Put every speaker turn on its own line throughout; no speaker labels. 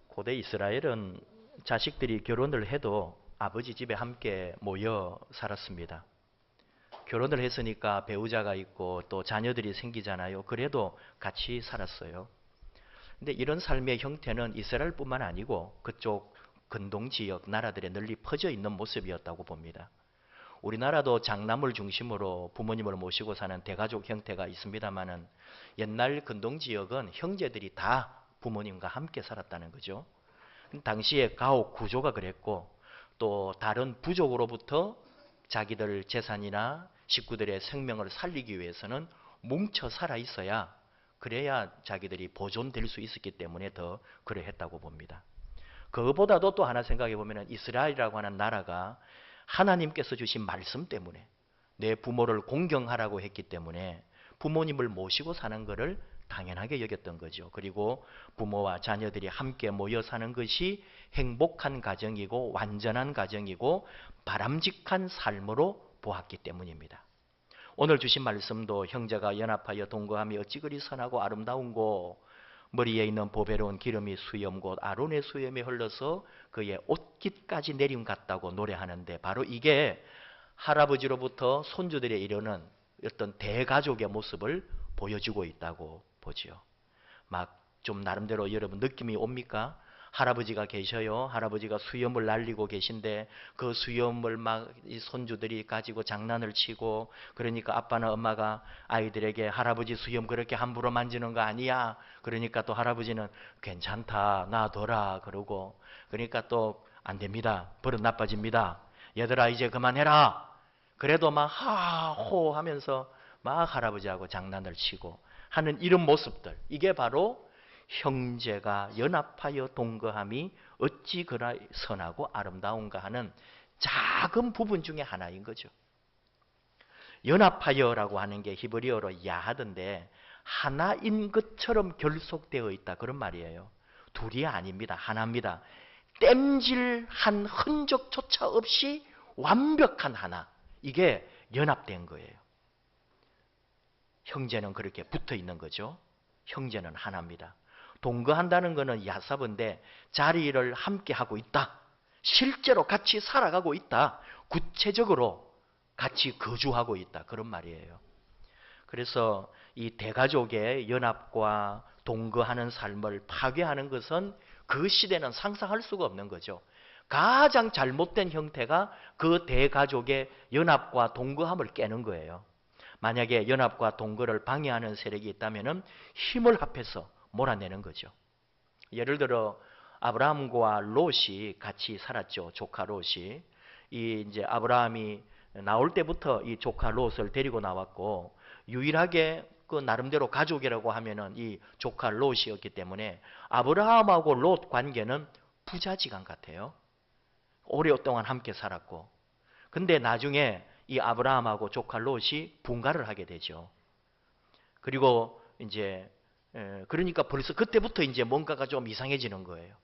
고대 이스라엘은 자식들이 결혼을 해도 아버지 집에 함께 모여 살았습니다. 결혼을 했으니까 배우자가 있고 또 자녀들이 생기잖아요. 그래도 같이 살았어요. 근데 이런 삶의 형태는 이스라엘뿐만 아니고 그쪽 근동 지역 나라들에 널리 퍼져 있는 모습이었다고 봅니다. 우리나라도 장남을 중심으로 부모님을 모시고 사는 대가족 형태가 있습니다만은 옛날 근동 지역은 형제들이 다 부모님과 함께 살았다는 거죠. 당시에 가옥 구조가 그랬고 또 다른 부족으로부터 자기들 재산이나 식구들의 생명을 살리기 위해서는 뭉쳐 살아 있어야 그래야 자기들이 보존될 수 있었기 때문에 더 그러했다고 봅니다. 그것보다도 또 하나 생각해 보면 이스라엘이라고 하는 나라가 하나님께서 주신 말씀 때문에 내 부모를 공경하라고 했기 때문에 부모님을 모시고 사는 것을 당연하게 여겼던 거죠. 그리고 부모와 자녀들이 함께 모여 사는 것이 행복한 가정이고 완전한 가정이고 바람직한 삶으로 보았기 때문입니다. 오늘 주신 말씀도 형제가 연합하여 동거함이 어찌 그리 선하고 아름다운고 머리에 있는 보배로운 기름이 수염 곧 아론의 수염에 흘러서 그의 옷깃까지 내림 같다고 노래하는데 바로 이게 할아버지로부터 손주들에 이르는 어떤 대가족의 모습을 보여주고 있다고 보지요. 막 좀 나름대로 여러분 느낌이 옵니까? 할아버지가 계셔요. 할아버지가 수염을 날리고 계신데 그 수염을 막 이 손주들이 가지고 장난을 치고 그러니까 아빠나 엄마가 아이들에게 할아버지 수염 그렇게 함부로 만지는 거 아니야. 그러니까 또 할아버지는 괜찮다 놔둬라 그러고 그러니까 또 안 됩니다. 버릇 나빠집니다. 얘들아 이제 그만해라. 그래도 막 하호 하면서 막 할아버지하고 장난을 치고 하는 이런 모습들 이게 바로 형제가 연합하여 동거함이 어찌 그라 선하고 아름다운가 하는 작은 부분 중에 하나인 거죠. 연합하여라고 하는 게 히브리어로 야하던데 하나인 것처럼 결속되어 있다 그런 말이에요. 둘이 아닙니다. 하나입니다. 땜질한 흔적조차 없이 완벽한 하나. 이게 연합된 거예요. 형제는 그렇게 붙어 있는 거죠. 형제는 하나입니다. 동거한다는 것은 야사본데 자리를 함께 하고 있다. 실제로 같이 살아가고 있다. 구체적으로 같이 거주하고 있다. 그런 말이에요. 그래서 이 대가족의 연합과 동거하는 삶을 파괴하는 것은 그 시대는 상상할 수가 없는 거죠. 가장 잘못된 형태가 그 대가족의 연합과 동거함을 깨는 거예요. 만약에 연합과 동거를 방해하는 세력이 있다면 힘을 합해서 몰아내는 거죠. 예를 들어 아브라함과 롯이 같이 살았죠. 조카 롯이. 이제 아브라함이 나올 때부터 이 조카 롯을 데리고 나왔고 유일하게 그 나름대로 가족이라고 하면은 이 조카 롯이었기 때문에 아브라함하고 롯 관계는 부자지간 같아요. 오랫동안 함께 살았고. 근데 나중에 이 아브라함하고 조카 롯이 분가를 하게 되죠. 그리고 이제 그러니까 벌써 그때부터 이제 뭔가가 좀 이상해지는 거예요.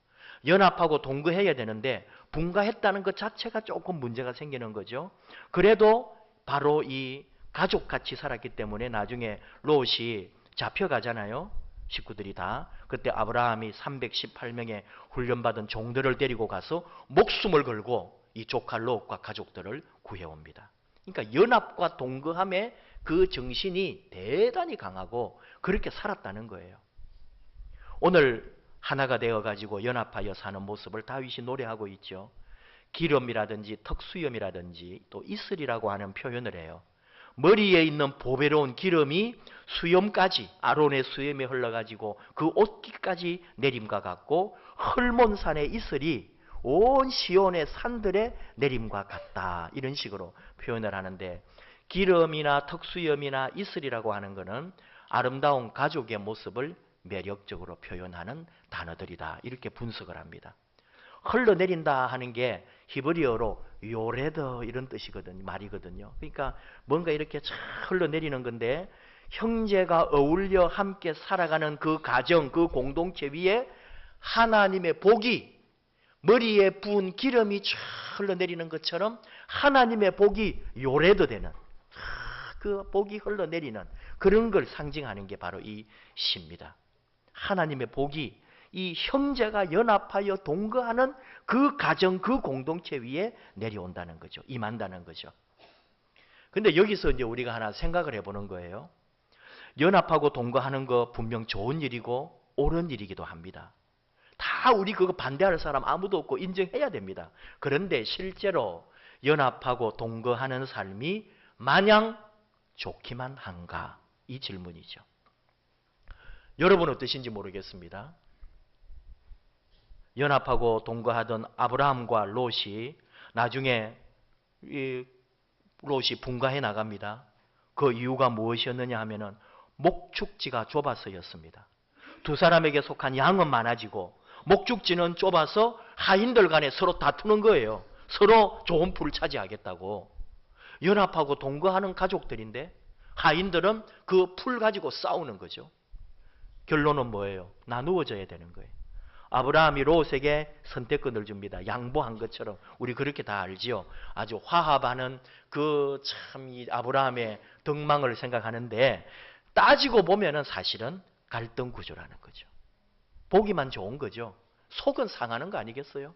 연합하고 동거해야 되는데 분가했다는 것 자체가 조금 문제가 생기는 거죠. 그래도 바로 이 가족같이 살았기 때문에 나중에 롯이 잡혀가잖아요. 식구들이 다. 그때 아브라함이 318명의 훈련받은 종들을 데리고 가서 목숨을 걸고 이 조카 롯과 가족들을 구해옵니다. 그러니까 연합과 동거함의 그 정신이 대단히 강하고 그렇게 살았다는 거예요. 오늘 하나가 되어가지고 연합하여 사는 모습을 다윗이 노래하고 있죠. 기름이라든지 턱수염이라든지 또 이슬이라고 하는 표현을 해요. 머리에 있는 보배로운 기름이 수염까지 아론의 수염에 흘러가지고 그 옷깃까지 내림과 같고 헐몬산의 이슬이 온 시온의 산들의 내림과 같다. 이런 식으로 표현을 하는데 기름이나 턱수염이나 이슬이라고 하는 것은 아름다운 가족의 모습을 매력적으로 표현하는 단어들이다. 이렇게 분석을 합니다. 흘러내린다 하는 게 히브리어로 요레더 이런 뜻이거든요. 말이거든요. 그러니까 뭔가 이렇게 쫙 흘러내리는 건데 형제가 어울려 함께 살아가는 그 가정, 그 공동체 위에 하나님의 복이 머리에 부은 기름이 쫙 흘러내리는 것처럼 하나님의 복이 요레더 되는 그 복이 흘러내리는 그런 걸 상징하는 게 바로 이 시입니다. 하나님의 복이 이 형제가 연합하여 동거하는 그 가정, 그 공동체 위에 내려온다는 거죠. 임한다는 거죠. 근데 여기서 이제 우리가 하나 생각을 해보는 거예요. 연합하고 동거하는 거 분명 좋은 일이고 옳은 일이기도 합니다. 다 우리 그거 반대할 사람 아무도 없고 인정해야 됩니다. 그런데 실제로 연합하고 동거하는 삶이 마냥 좋기만 한가? 이 질문이죠. 여러분 어떠신지 모르겠습니다. 연합하고 동거하던 아브라함과 롯이 나중에 롯이 분가해 나갑니다. 그 이유가 무엇이었느냐 하면은 목축지가 좁아서였습니다. 두 사람에게 속한 양은 많아지고 목축지는 좁아서 하인들 간에 서로 다투는 거예요. 서로 좋은 풀을 차지하겠다고. 연합하고 동거하는 가족들인데 하인들은 그 풀 가지고 싸우는 거죠. 결론은 뭐예요? 나누어져야 되는 거예요. 아브라함이 롯에게 선택권을 줍니다. 양보한 것처럼. 우리 그렇게 다 알지요. 아주 화합하는 그 참 이 아브라함의 덕망을 생각하는데 따지고 보면은 사실은 갈등 구조라는 거죠. 보기만 좋은 거죠. 속은 상하는 거 아니겠어요?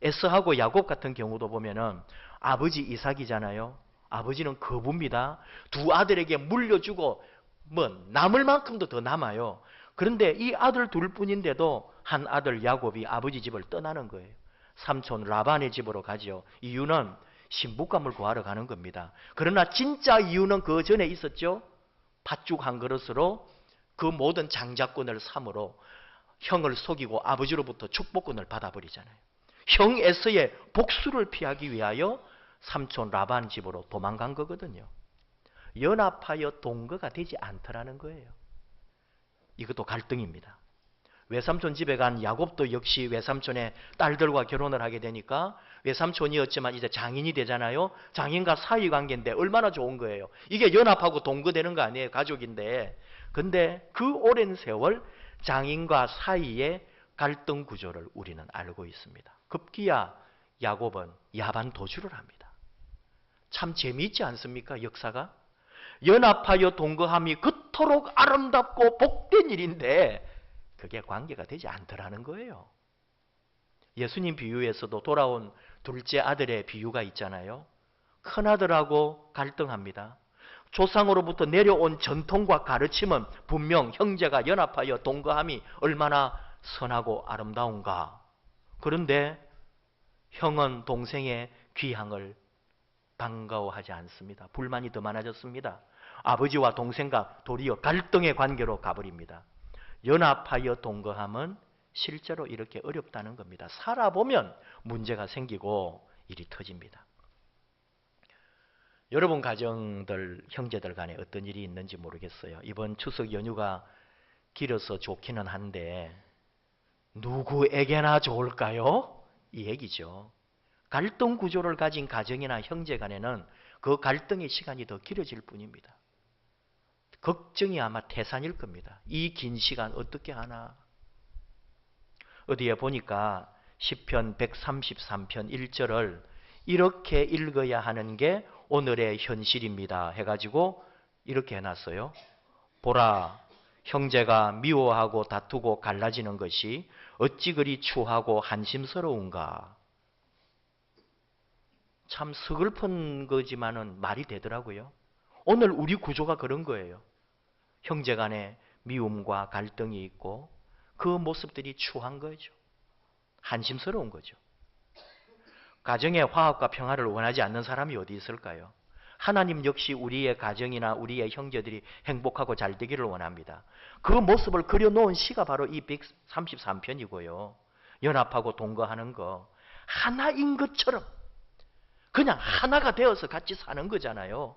에서하고 야곱 같은 경우도 보면은 아버지 이삭이잖아요. 아버지는 거부입니다. 두 아들에게 물려주고 뭐 남을 만큼도 더 남아요. 그런데 이 아들 둘뿐인데도 한 아들 야곱이 아버지 집을 떠나는 거예요. 삼촌 라반의 집으로 가죠. 이유는 신부감을 구하러 가는 겁니다. 그러나 진짜 이유는 그 전에 있었죠. 팥죽 한 그릇으로 그 모든 장자권을 삼으로 형을 속이고 아버지로부터 축복권을 받아버리잖아요. 형 에서의 복수를 피하기 위하여 삼촌 라반 집으로 도망간 거거든요. 연합하여 동거가 되지 않더라는 거예요. 이것도 갈등입니다. 외삼촌 집에 간 야곱도 역시 외삼촌의 딸들과 결혼을 하게 되니까 외삼촌이었지만 이제 장인이 되잖아요. 장인과 사이관계인데 얼마나 좋은 거예요. 이게 연합하고 동거되는 거 아니에요. 가족인데. 근데 그 오랜 세월 장인과 사이의 갈등 구조를 우리는 알고 있습니다. 급기야 야곱은 야반 도주를 합니다. 참 재미있지 않습니까? 역사가. 연합하여 동거함이 그토록 아름답고 복된 일인데 그게 관계가 되지 않더라는 거예요. 예수님 비유에서도 돌아온 둘째 아들의 비유가 있잖아요. 큰아들하고 갈등합니다. 조상으로부터 내려온 전통과 가르침은 분명 형제가 연합하여 동거함이 얼마나 선하고 아름다운가. 그런데 형은 동생의 귀향을 반가워하지 않습니다. 불만이 더 많아졌습니다. 아버지와 동생과 도리어 갈등의 관계로 가버립니다. 연합하여 동거함은 실제로 이렇게 어렵다는 겁니다. 살아보면 문제가 생기고 일이 터집니다. 여러분 가정들, 형제들 간에 어떤 일이 있는지 모르겠어요. 이번 추석 연휴가 길어서 좋기는 한데 누구에게나 좋을까요? 이 얘기죠. 갈등 구조를 가진 가정이나 형제 간에는 그 갈등의 시간이 더 길어질 뿐입니다. 걱정이 아마 태산일 겁니다. 이 긴 시간 어떻게 하나. 어디에 보니까 시편 133편 1절을 이렇게 읽어야 하는 게 오늘의 현실입니다 해가지고 이렇게 해놨어요. 보라, 형제가 미워하고 다투고 갈라지는 것이 어찌 그리 추하고 한심스러운가. 참 서글픈 거지만은 말이 되더라고요. 오늘 우리 구조가 그런 거예요. 형제 간에 미움과 갈등이 있고 그 모습들이 추한 거죠. 한심스러운 거죠. 가정의 화합과 평화를 원하지 않는 사람이 어디 있을까요? 하나님 역시 우리의 가정이나 우리의 형제들이 행복하고 잘 되기를 원합니다. 그 모습을 그려놓은 시가 바로 이 133편이고요. 연합하고 동거하는 거 하나인 것처럼 그냥 하나가 되어서 같이 사는 거잖아요.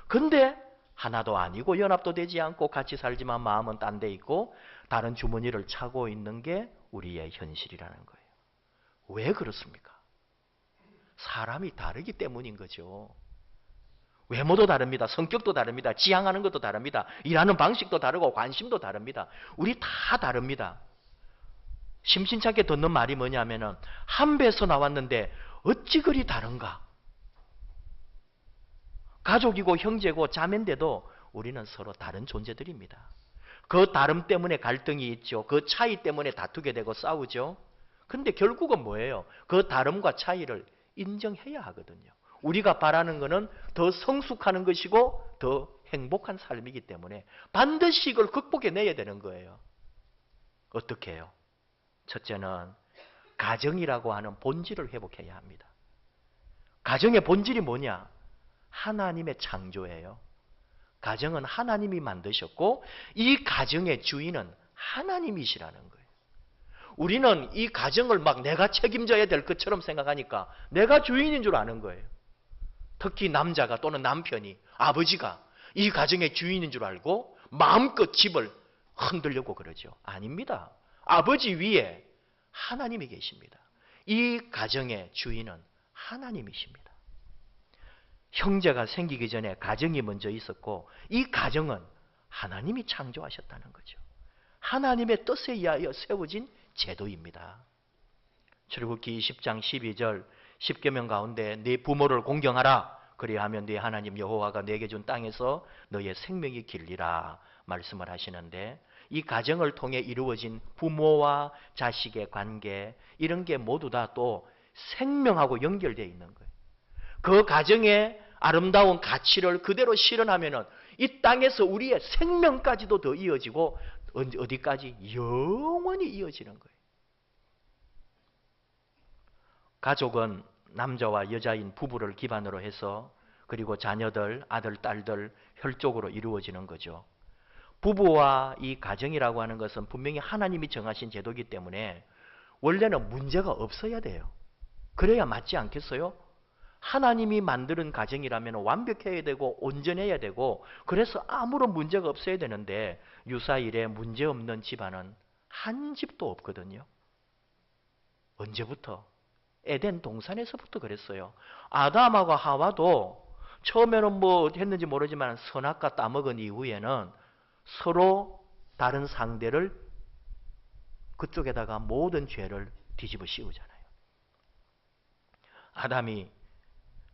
근데 하나도 아니고 연합도 되지 않고 같이 살지만 마음은 딴 데 있고 다른 주머니를 차고 있는 게 우리의 현실이라는 거예요. 왜 그렇습니까? 사람이 다르기 때문인 거죠. 외모도 다릅니다. 성격도 다릅니다. 지향하는 것도 다릅니다. 일하는 방식도 다르고 관심도 다릅니다. 우리 다 다릅니다. 심심찮게 듣는 말이 뭐냐면은 한 배에서 나왔는데 어찌 그리 다른가? 가족이고 형제고 자매인데도 우리는 서로 다른 존재들입니다. 그 다름 때문에 갈등이 있죠. 그 차이 때문에 다투게 되고 싸우죠. 근데 결국은 뭐예요? 그 다름과 차이를 인정해야 하거든요. 우리가 바라는 것은 더 성숙하는 것이고 더 행복한 삶이기 때문에 반드시 이걸 극복해내야 되는 거예요. 어떻게 해요? 첫째는 가정이라고 하는 본질을 회복해야 합니다. 가정의 본질이 뭐냐? 하나님의 창조예요. 가정은 하나님이 만드셨고 이 가정의 주인은 하나님이시라는 거예요. 우리는 이 가정을 막 내가 책임져야 될 것처럼 생각하니까 내가 주인인 줄 아는 거예요. 특히 남자가 또는 남편이, 아버지가 이 가정의 주인인 줄 알고 마음껏 집을 흔들려고 그러죠. 아닙니다. 아버지 위에 하나님이 계십니다. 이 가정의 주인은 하나님이십니다. 형제가 생기기 전에 가정이 먼저 있었고 이 가정은 하나님이 창조하셨다는 거죠. 하나님의 뜻에 의하여 세워진 제도입니다. 출애굽기 10장 12절 10계명 가운데 네 부모를 공경하라. 그리하면 네 하나님 여호와가 내게 준 땅에서 너의 생명이 길리라 말씀을 하시는데 이 가정을 통해 이루어진 부모와 자식의 관계 이런 게 모두 다 또 생명하고 연결되어 있는 거예요. 그 가정의 아름다운 가치를 그대로 실현하면 이 땅에서 우리의 생명까지도 더 이어지고 어디까지? 영원히 이어지는 거예요. 가족은 남자와 여자인 부부를 기반으로 해서 그리고 자녀들, 아들, 딸들 혈족으로 이루어지는 거죠. 부부와 이 가정이라고 하는 것은 분명히 하나님이 정하신 제도이기 때문에 원래는 문제가 없어야 돼요. 그래야 맞지 않겠어요? 하나님이 만드는 가정이라면 완벽해야 되고 온전해야 되고 그래서 아무런 문제가 없어야 되는데 유사일에 문제없는 집안은 한 집도 없거든요. 언제부터? 에덴 동산에서부터 그랬어요. 아담하고 하와도 처음에는 뭐 했는지 모르지만 선악과 따먹은 이후에는 서로 다른 상대를 그쪽에다가 모든 죄를 뒤집어 씌우잖아요. 아담이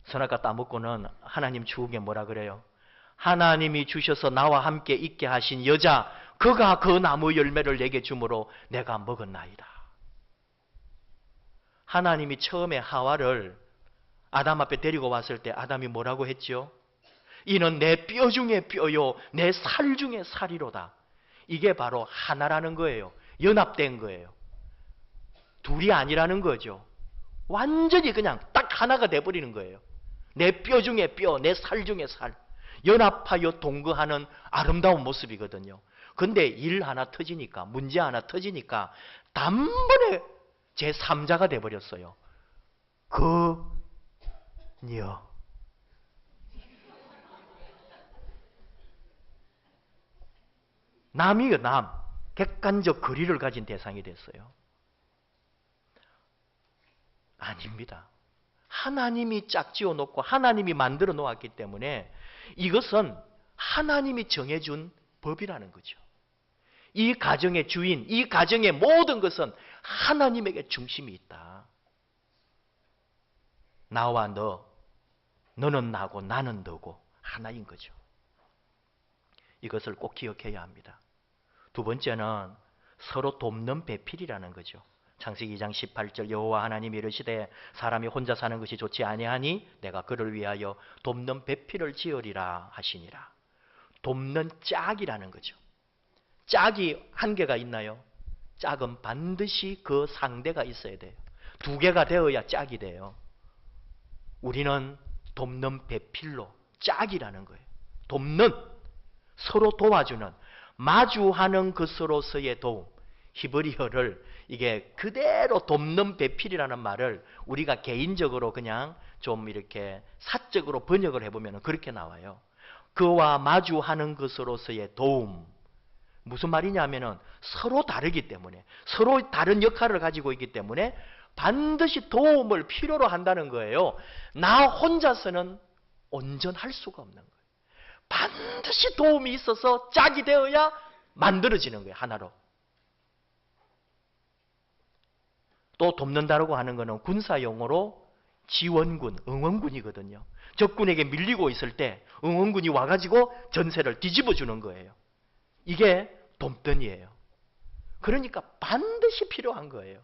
선악과 따먹고는 하나님 추후에 뭐라 그래요? 하나님이 주셔서 나와 함께 있게 하신 여자 그가 그 나무 열매를 내게 주므로 내가 먹었나이다. 하나님이 처음에 하와를 아담 앞에 데리고 왔을 때 아담이 뭐라고 했죠? 이는 내 뼈 중에 뼈요 내 살 중에 살이로다. 이게 바로 하나라는 거예요. 연합된 거예요. 둘이 아니라는 거죠. 완전히 그냥 딱 하나가 돼버리는 거예요. 내 뼈 중에 뼈, 내 살 중에 살. 연합하여 동거하는 아름다운 모습이거든요. 근데 일 하나 터지니까, 문제 하나 터지니까 단번에 제3자가 돼버렸어요. 그녀. 남이요, 남. 객관적 거리를 가진 대상이 됐어요. 아닙니다. 하나님이 짝지어 놓고 하나님이 만들어 놓았기 때문에 이것은 하나님이 정해준 법이라는 거죠. 이 가정의 주인, 이 가정의 모든 것은 하나님에게 중심이 있다. 나와 너, 너는 나고 나는 너고 하나인 거죠. 이것을 꼭 기억해야 합니다. 두 번째는 서로 돕는 배필이라는 거죠. 창세기 2장 18절 여호와 하나님이 이르시되 사람이 혼자 사는 것이 좋지 아니하니 내가 그를 위하여 돕는 배필을 지으리라 하시니라. 돕는 짝이라는 거죠. 짝이 한 개가 있나요? 짝은 반드시 그 상대가 있어야 돼요. 두 개가 되어야 짝이 돼요. 우리는 돕는 배필로 짝이라는 거예요. 돕는, 서로 도와주는, 마주하는 것으로서의 도움. 히브리어를 이게 그대로 돕는 배필이라는 말을 우리가 개인적으로 그냥 좀 이렇게 사적으로 번역을 해보면 그렇게 나와요. 그와 마주하는 것으로서의 도움. 무슨 말이냐면은 서로 다르기 때문에, 서로 다른 역할을 가지고 있기 때문에 반드시 도움을 필요로 한다는 거예요. 나 혼자서는 온전할 수가 없는 거예요. 반드시 도움이 있어서 짝이 되어야 만들어지는 거예요. 하나로. 또 돕는다라고 하는 것은 군사용어로 지원군, 응원군이거든요. 적군에게 밀리고 있을 때 응원군이 와가지고 전세를 뒤집어 주는 거예요. 이게 돕던이에요. 그러니까 반드시 필요한 거예요.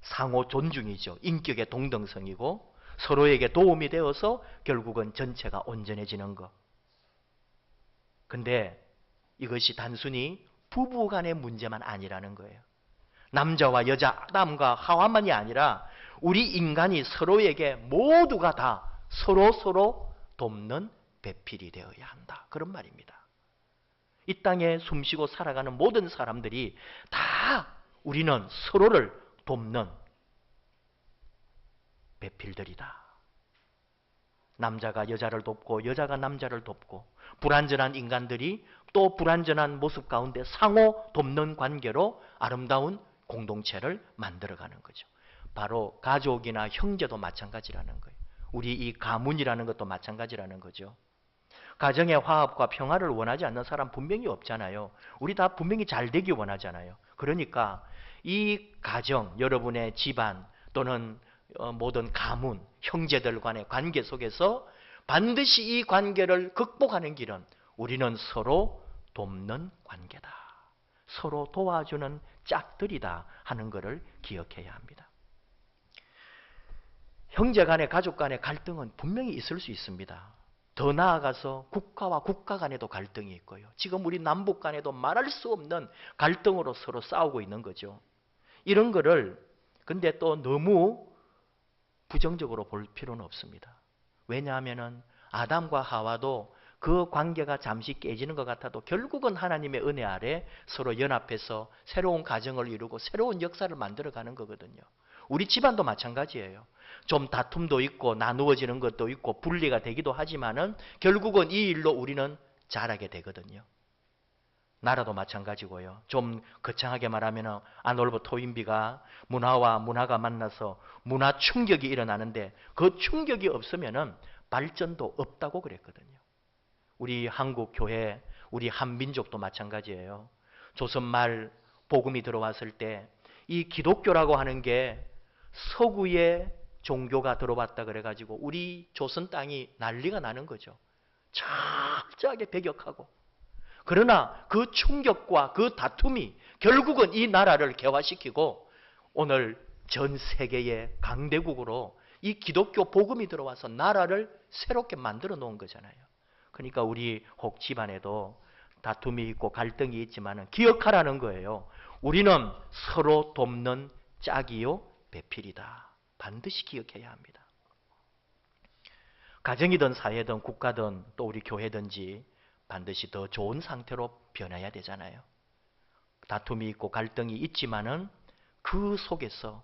상호 존중이죠. 인격의 동등성이고 서로에게 도움이 되어서 결국은 전체가 온전해지는 것. 근데 이것이 단순히 부부간의 문제만 아니라는 거예요. 남자와 여자 아담과 하와만이 아니라 우리 인간이 서로에게 모두가 다 서로 돕는 배필이 되어야 한다. 그런 말입니다. 이 땅에 숨쉬고 살아가는 모든 사람들이 다 우리는 서로를 돕는 배필들이다. 남자가 여자를 돕고 여자가 남자를 돕고 불완전한 인간들이 또 불완전한 모습 가운데 상호 돕는 관계로 아름다운 공동체를 만들어가는 거죠. 바로 가족이나 형제도 마찬가지라는 거예요. 우리 이 가문이라는 것도 마찬가지라는 거죠. 가정의 화합과 평화를 원하지 않는 사람 분명히 없잖아요. 우리 다 분명히 잘 되기 원하잖아요. 그러니까 이 가정, 여러분의 집안 또는 모든 가문, 형제들 간의 관계 속에서 반드시 이 관계를 극복하는 길은 우리는 서로 돕는 관계다. 서로 도와주는 짝들이다 하는 것을 기억해야 합니다. 형제 간의 가족 간의 갈등은 분명히 있을 수 있습니다. 더 나아가서 국가와 국가 간에도 갈등이 있고요. 지금 우리 남북 간에도 말할 수 없는 갈등으로 서로 싸우고 있는 거죠. 이런 거를 근데 또 너무 부정적으로 볼 필요는 없습니다. 왜냐하면 아담과 하와도 그 관계가 잠시 깨지는 것 같아도 결국은 하나님의 은혜 아래 서로 연합해서 새로운 가정을 이루고 새로운 역사를 만들어가는 거거든요. 우리 집안도 마찬가지예요. 좀 다툼도 있고 나누어지는 것도 있고 분리가 되기도 하지만은 결국은 이 일로 우리는 자라게 되거든요. 나라도 마찬가지고요. 좀 거창하게 말하면 아놀프 토인비가 문화와 문화가 만나서 문화 충격이 일어나는데 그 충격이 없으면은 발전도 없다고 그랬거든요. 우리 한국 교회, 우리 한민족도 마찬가지예요. 조선말 복음이 들어왔을 때 이 기독교라고 하는 게 서구의 종교가 들어왔다 그래가지고 우리 조선 땅이 난리가 나는 거죠. 철저하게 배격하고. 그러나 그 충격과 그 다툼이 결국은 이 나라를 개화시키고 오늘 전 세계의 강대국으로 이 기독교 복음이 들어와서 나라를 새롭게 만들어 놓은 거잖아요. 그러니까 우리 혹 집안에도 다툼이 있고 갈등이 있지만 기억하라는 거예요. 우리는 서로 돕는 짝이요 배필이다. 반드시 기억해야 합니다. 가정이든 사회든 국가든 또 우리 교회든지 반드시 더 좋은 상태로 변해야 되잖아요. 다툼이 있고 갈등이 있지만은 그 속에서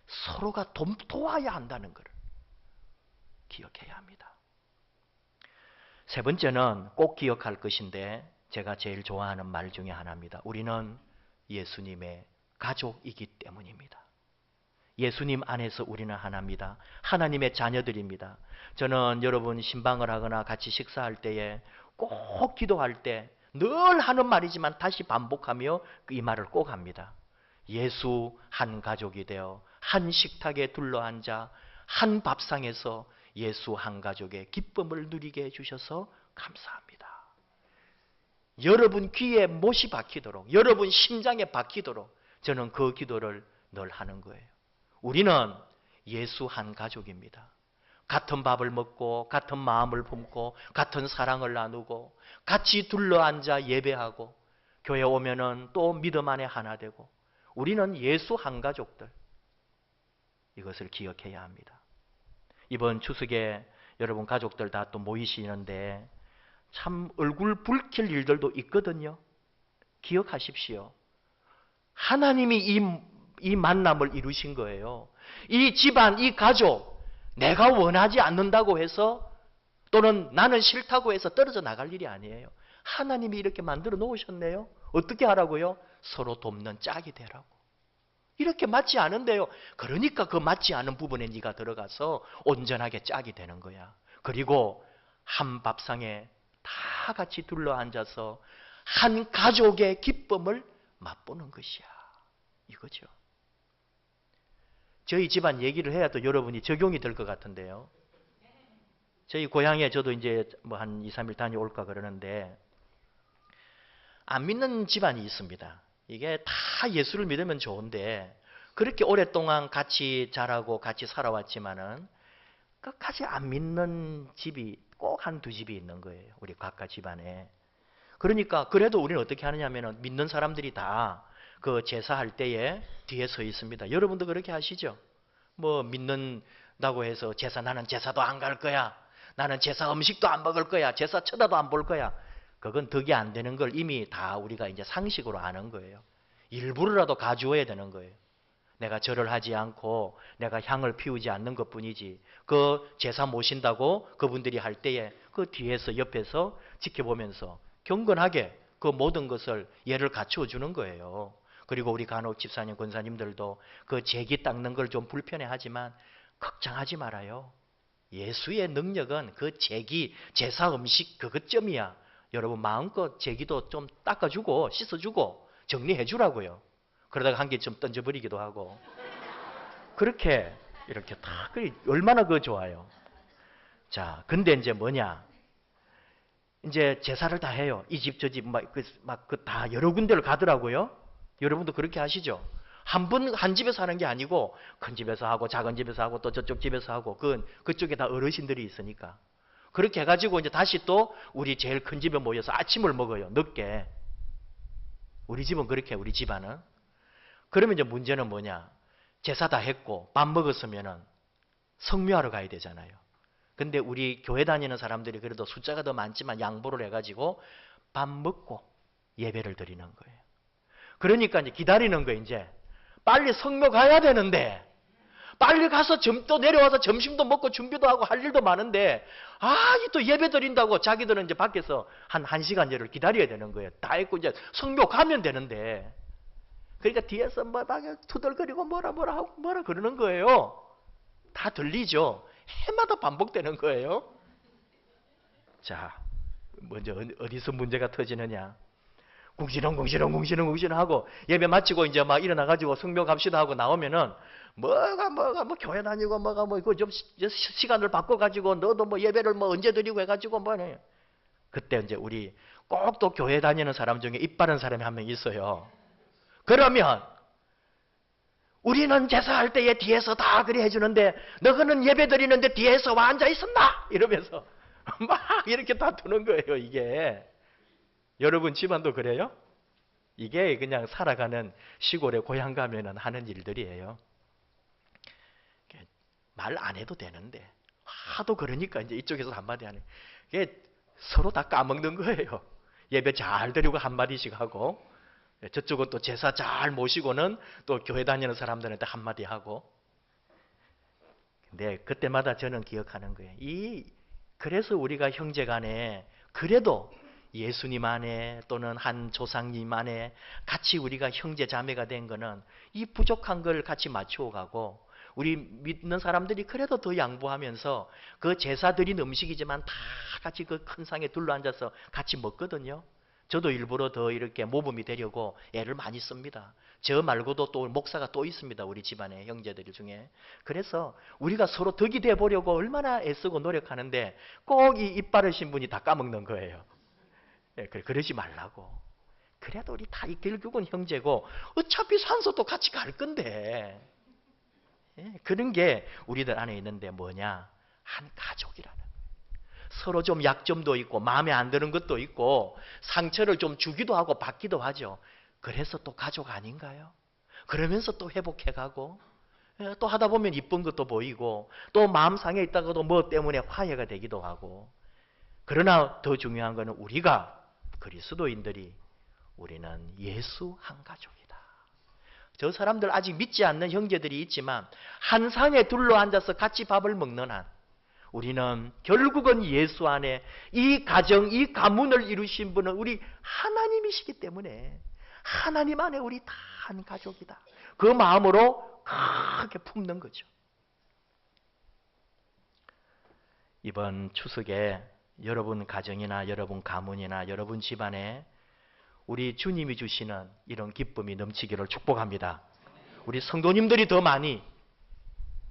서로가 도와야 한다는 것을 기억해야 합니다. 세 번째는 꼭 기억할 것인데 제가 제일 좋아하는 말 중에 하나입니다. 우리는 예수님의 가족이기 때문입니다. 예수님 안에서 우리는 하나입니다. 하나님의 자녀들입니다. 저는 여러분 신방을 하거나 같이 식사할 때에 꼭 기도할 때 늘 하는 말이지만 다시 반복하며 이 말을 꼭 합니다. 예수 한 가족이 되어 한 식탁에 둘러앉아 한 밥상에서 예수 한 가족의 기쁨을 누리게 해주셔서 감사합니다. 여러분 귀에 못이 박히도록, 여러분 심장에 박히도록 저는 그 기도를 늘 하는 거예요. 우리는 예수 한 가족입니다. 같은 밥을 먹고 같은 마음을 품고 같은 사랑을 나누고 같이 둘러앉아 예배하고 교회 오면은 또 믿음 안에 하나 되고 우리는 예수 한 가족들. 이것을 기억해야 합니다. 이번 추석에 여러분 가족들 다 또 모이시는데 참 얼굴 붉힐 일들도 있거든요. 기억하십시오. 하나님이 이 만남을 이루신 거예요. 이 집안, 이 가족 내가 원하지 않는다고 해서 또는 나는 싫다고 해서 떨어져 나갈 일이 아니에요. 하나님이 이렇게 만들어 놓으셨네요. 어떻게 하라고요? 서로 돕는 짝이 되라고. 이렇게 맞지 않은데요. 그러니까 그 맞지 않은 부분에 네가 들어가서 온전하게 짝이 되는 거야. 그리고 한 밥상에 다 같이 둘러앉아서 한 가족의 기쁨을 맛보는 것이야. 이거죠. 저희 집안 얘기를 해야 또 여러분이 적용이 될 것 같은데요. 저희 고향에 저도 이제 뭐 한 2, 3일 다녀올까 그러는데 안 믿는 집안이 있습니다. 이게 다 예수를 믿으면 좋은데 그렇게 오랫동안 같이 자라고 같이 살아왔지만은 끝까지 안 믿는 집이 꼭 한두 집이 있는 거예요. 우리 각각 집안에. 그러니까 그래도 우리는 어떻게 하느냐면은 믿는 사람들이 다 그 제사할 때에 뒤에 서 있습니다. 여러분도 그렇게 하시죠? 뭐 믿는다고 해서 나는 제사도 안 갈 거야. 나는 제사 음식도 안 먹을 거야. 제사 쳐다도 안 볼 거야. 그건 덕이 안 되는 걸 이미 다 우리가 이제 상식으로 아는 거예요. 일부러라도 가주어야 되는 거예요. 내가 절을 하지 않고 내가 향을 피우지 않는 것뿐이지. 그 제사 모신다고 그분들이 할 때에 그 뒤에서 옆에서 지켜보면서 경건하게 그 모든 것을 예를 갖추어 주는 거예요. 그리고 우리 간혹 집사님, 권사님들도 그 제기 닦는 걸 좀 불편해하지만 걱정하지 말아요. 예수의 능력은 그 제기, 제사 음식 그것점이야. 여러분 마음껏 제기도 좀 닦아주고 씻어주고 정리해주라고요. 그러다가 한 개 좀 던져버리기도 하고. 그렇게 이렇게 다 얼마나 그 좋아요. 자, 근데 이제 뭐냐? 이제 제사를 다 해요. 이 집 저 집 막 다 여러 군데를 가더라고요. 여러분도 그렇게 하시죠? 한 집에서 하는 게 아니고 큰 집에서 하고 작은 집에서 하고 또 저쪽 집에서 하고 그쪽에 다 어르신들이 있으니까. 그렇게 해가지고 이제 다시 또 우리 제일 큰 집에 모여서 아침을 먹어요. 늦게. 우리 집은 그렇게 우리 집안은. 그러면 이제 문제는 뭐냐? 제사 다 했고 밥 먹었으면은 성묘하러 가야 되잖아요. 근데 우리 교회 다니는 사람들이 그래도 숫자가 더 많지만 양보를 해가지고 밥 먹고 예배를 드리는 거예요. 그러니까 이제 기다리는 거예요. 이제 빨리 성묘 가야 되는데 빨리 가서 또 내려와서 점심도 먹고 준비도 하고 할 일도 많은데 이 또 예배 드린다고 자기들은 이제 밖에서 한 1시간 전을 기다려야 되는 거예요. 다 했고 이제 성묘 가면 되는데 그러니까 뒤에서 막 투덜거리고 뭐라 하고 뭐라 그러는 거예요. 다 들리죠? 해마다 반복되는 거예요. 자, 먼저 어디서 문제가 터지느냐? 궁시렁 하고 예배 마치고 이제 막 일어나가지고 성묘 갑시다 하고 나오면은 뭐가 교회 다니고 이거 좀 시간을 바꿔가지고 너도 뭐 예배를 뭐 언제 드리고 해가지고 뭐네. 그때 이제 우리 꼭 또 교회 다니는 사람 중에 입 바른 사람이 한 명 있어요. 그러면 우리는 제사할 때에 뒤에서 다 그리 해주는데 너희는 예배 드리는데 뒤에서 와 앉아 있었나? 이러면서 막 이렇게 다투는 거예요. 이게 여러분 집안도 그래요? 이게 그냥 살아가는 시골에 고향 가면은 하는 일들이에요. 말 안 해도 되는데 하도 그러니까 이제 이쪽에서 한마디 하는 이게 서로 다 까먹는 거예요. 예배 잘 드리고 한마디씩 하고 저쪽은 또 제사 잘 모시고는 또 교회 다니는 사람들한테 한마디 하고. 근데 그때마다 저는 기억하는 거예요. 그래서 우리가 형제간에 그래도 예수님 안에 또는 한 조상님 안에 같이 우리가 형제 자매가 된 거는 이 부족한 걸 같이 맞추어 가고 우리 믿는 사람들이 그래도 더 양보하면서 그 제사 드린 음식이지만 다 같이 그 큰 상에 둘러앉아서 같이 먹거든요. 저도 일부러 더 이렇게 모범이 되려고 애를 많이 씁니다. 저 말고도 또 목사가 또 있습니다. 우리 집안에 형제들 중에. 그래서 우리가 서로 덕이 돼 보려고 얼마나 애쓰고 노력하는데 꼭 이 입 바르신 분이 다 까먹는 거예요. 그러지 말라고. 그래도 우리 다 결국은 형제고 어차피 산소도 같이 갈 건데. 그런 게 우리들 안에 있는데 뭐냐? 한 가족이라는. 서로 좀 약점도 있고 마음에 안 드는 것도 있고 상처를 좀 주기도 하고 받기도 하죠. 그래서 또 가족 아닌가요? 그러면서 또 회복해가고 또 하다 보면 이쁜 것도 보이고 또 마음 상해 있다가도 뭐 때문에 화해가 되기도 하고. 그러나 더 중요한 것은 우리가 그리스도인들이 우리는 예수 한 가족이다. 저 사람들 아직 믿지 않는 형제들이 있지만 한 상에 둘러앉아서 같이 밥을 먹는 한 우리는 결국은 예수 안에 이 가정, 이 가문을 이루신 분은 우리 하나님이시기 때문에 하나님 안에 우리 다 한 가족이다. 그 마음으로 크게 품는 거죠. 이번 추석에 여러분 가정이나 여러분 가문이나 여러분 집안에 우리 주님이 주시는 이런 기쁨이 넘치기를 축복합니다. 우리 성도님들이 더 많이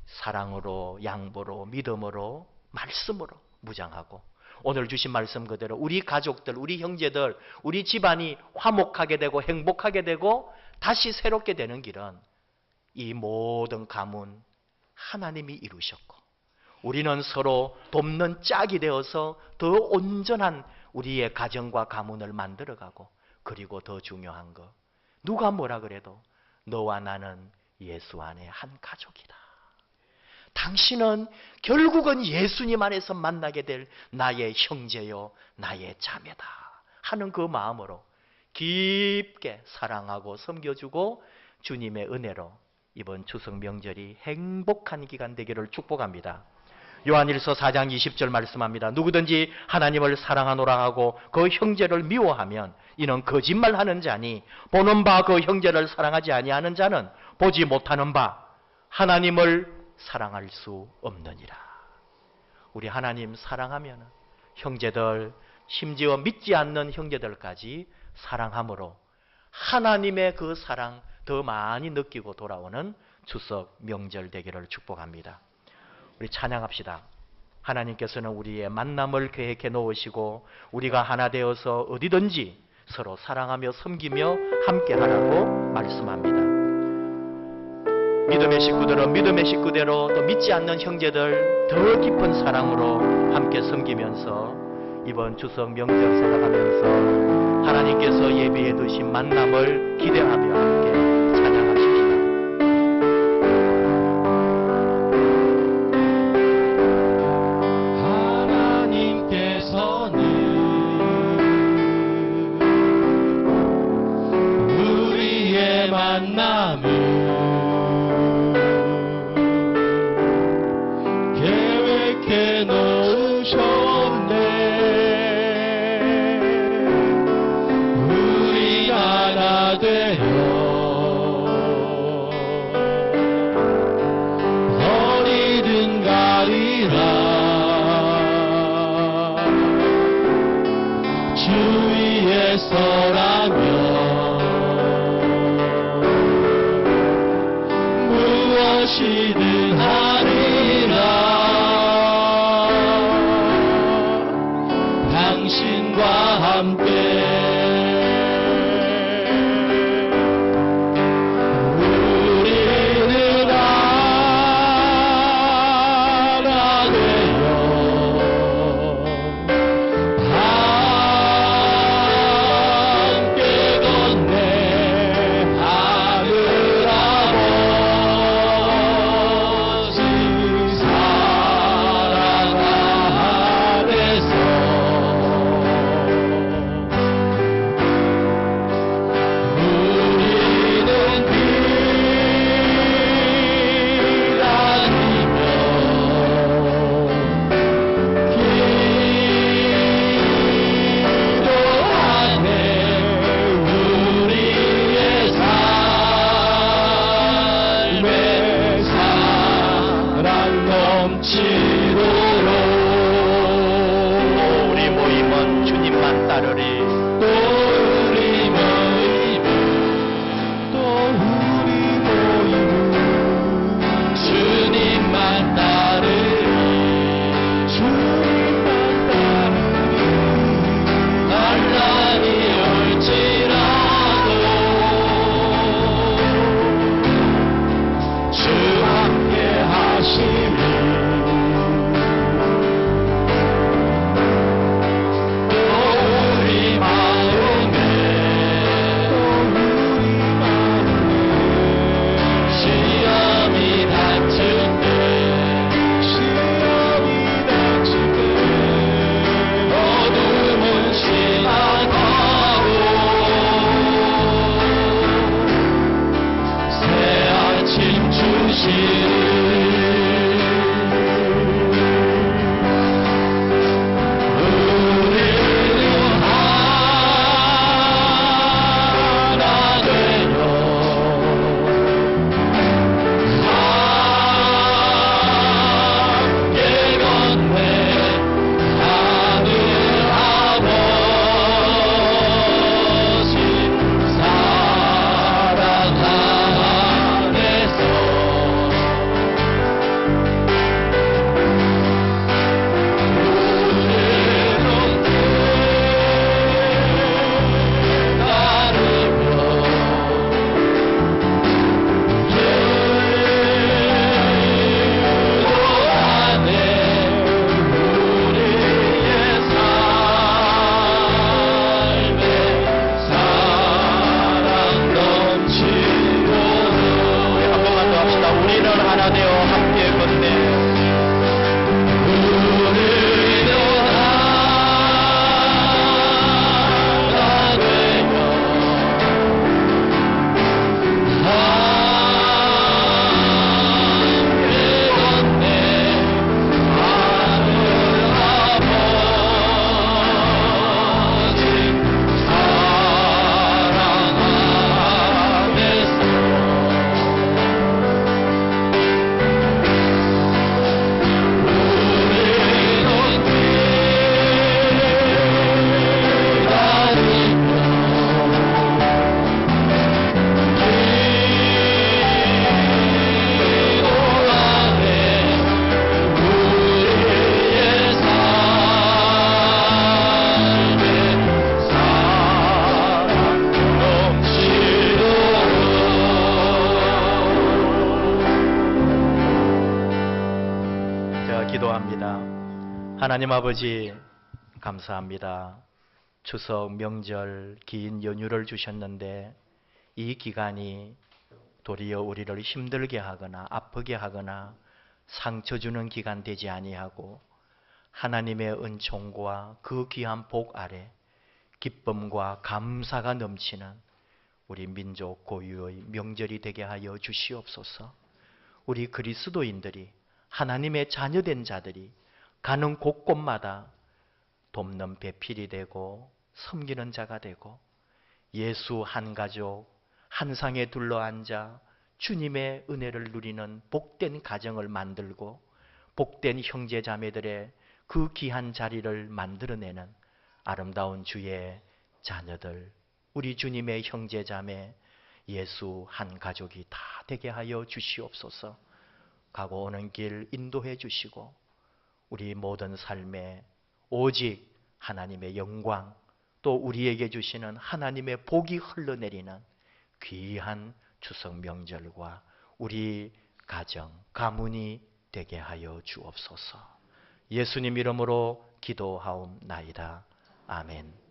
사랑으로, 양보로, 믿음으로, 말씀으로 무장하고 오늘 주신 말씀 그대로 우리 가족들, 우리 형제들, 우리 집안이 화목하게 되고 행복하게 되고 다시 새롭게 되는 길은 이 모든 가문 하나님이 이루셨고 우리는 서로 돕는 짝이 되어서 더 온전한 우리의 가정과 가문을 만들어가고, 그리고 더 중요한 거, 누가 뭐라 그래도 너와 나는 예수 안에 한 가족이다. 당신은 결국은 예수님 안에서 만나게 될 나의 형제요 나의 자매다 하는 그 마음으로 깊게 사랑하고 섬겨주고 주님의 은혜로 이번 추석 명절이 행복한 기간 되기를 축복합니다. 요한일서 4장 20절 말씀합니다. 누구든지 하나님을 사랑하노라 하고 그 형제를 미워하면 이는 거짓말하는 자니 보는 바 그 형제를 사랑하지 아니하는 자는 보지 못하는 바 하나님을 사랑할 수 없느니라. 우리 하나님 사랑하면 형제들, 심지어 믿지 않는 형제들까지 사랑함으로 하나님의 그 사랑 더 많이 느끼고 돌아오는 추석 명절 되기를 축복합니다. 우리 찬양합시다. 하나님께서는 우리의 만남을 계획해 놓으시고 우리가 하나 되어서 어디든지 서로 사랑하며 섬기며 함께하라고 말씀합니다. 믿음의 식구들은 믿음의 식구대로, 또 믿지 않는 형제들 더 깊은 사랑으로 함께 섬기면서 이번 추석 명절 생각하면서 하나님께서 예비해 두신 만남을 기대하며 함께 찬양하십시다.
하나님께서는 우리의 만남을 계획해 놓으셨네. 우리 하나 되어 어디든 가리라. 주 위에 서라면 무엇이든 하리라. 당신과 함께 우리는 하나 되어 함께 걷네. 하늘 아버지 사랑 안에서 우리는 기다리며 기도하네. 우리의 삶에 사랑 넘치도록
우리 모임은 주님만 따르리.
또 우리 모임은 주님만 따르리. 난란이 올지라도 주 함께 하시니 우리 마음에 시험이 닥칠 때 어둠은 지나가고 새 아침 주시리. 우리는 하나 되어 함께 걷네. 하늘 아버지 사랑 안에서
기도하겠습니다. 하나님 아버지 감사합니다. 추석 명절 긴 연휴를 주셨는데 이 기간이 도리어 우리를 힘들게 하거나 아프게 하거나 상처 주는 기간 되지 아니하고 하나님의 은총과 그 귀한 복 아래 기쁨과 감사가 넘치는 우리 민족 고유의 명절이 되게 하여 주시옵소서. 우리 그리스도인들이 하나님의 자녀된 자들이 가는 곳곳마다 돕는 배필이 되고 섬기는 자가 되고 예수 한 가족 한 상에 둘러앉아 주님의 은혜를 누리는 복된 가정을 만들고 복된 형제 자매들의 그 귀한 자리를 만들어내는 아름다운 주의 자녀들, 우리 주님의 형제 자매 예수 한 가족이 다 되게 하여 주시옵소서. 가고 오는 길 인도해 주시고 우리 모든 삶에 오직 하나님의 영광 또 우리에게 주시는 하나님의 복이 흘러내리는 귀한 추석 명절과 우리 가정, 가문이 되게 하여 주옵소서. 예수님 이름으로 기도하옵나이다. 아멘.